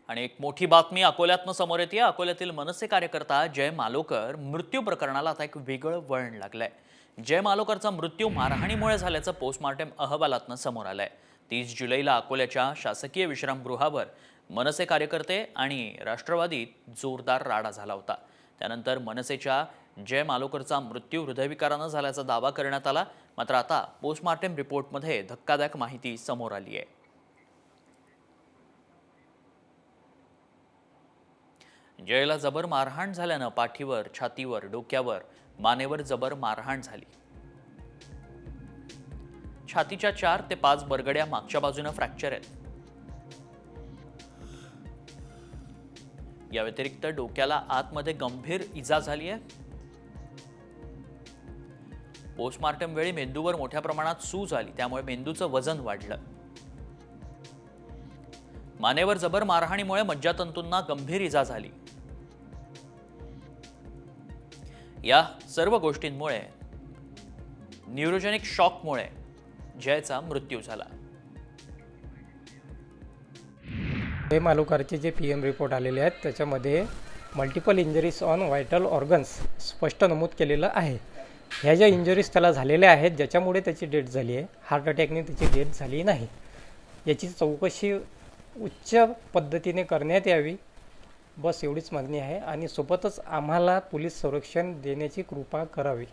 आणि एक मोठी बातमी अकोल्यातनं समोर येते। अकोल्यातील मनसे कार्यकर्ता जय मालोकर मृत्यू प्रकरणाला आता एक वेगळं वळण लागलंय। जय मालोकरचा मृत्यू मारहाणीमुळे झाल्याचं पोस्टमार्टम अहवालातनं समोर आलंय। 30 जुलैला अकोल्याच्या शासकीय विश्रामगृहावर मनसे कार्यकर्ते आणि राष्ट्रवादीत जोरदार राडा झाला होता। त्यानंतर मनसेच्या जय मालोकरचा मृत्यू हृदयविकारानं झाल्याचा दावा करण्यात आला। मात्र आता पोस्टमार्टम रिपोर्टमध्ये धक्कादायक माहिती समोर आली आहे। जयला जबर मारहाण झाल्यानं पाठीवर, छातीवर, डोक्यावर, मानेवर जबर मारहाण झाली। छातीच्या 4 ते 5 बरगड्या मागच्या बाजूने फ्रॅक्चर आहेत। या व्यतिरिक्त डोक्याला आतमध्ये गंभीर इजा झाली आहे। पोस्टमार्टम वेळी मेंदूवर मोठ्या प्रमाणात सूज आली, त्यामुळे मेंदूचं वजन वाढलं। मानेवर जबर मारहाणीमुळे मज्जातंतूंना गंभीर इजा झाली। या सर्व गोष्टींमुळे न्यूरोजेनिक शॉकमुळे जयचा मृत्यू झाला। हे मालोकरचे जे पीएम रिपोर्ट आलेले आहेत त्याच्यामध्ये multiple injuries on vital organs स्पष्ट नमूद केलेलं आहे। ह्या ज्या इंजरीज त्याला झालेल्या आहेत ज्याच्यामुळे त्याची डेथ झाली आहे, हार्ट अटॅकने त्याची डेथ झाली नाही, याची चौकशी उच्च पद्धतीने करण्यात यावी, बस एवढीच मागणी आहे। आणि सोबतच आम्हाला पोलीस संरक्षण देण्याची कृपा करावी।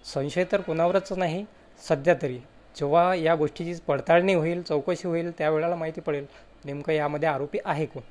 संशय तर कोणावरच नाही सध्या तरी, जेव्हा या गोष्टीची पडताळणी होईल, चौकशी होईल, त्यावेळेला माहिती पडेल नेमकं यामध्ये आरोपी आहे कोण।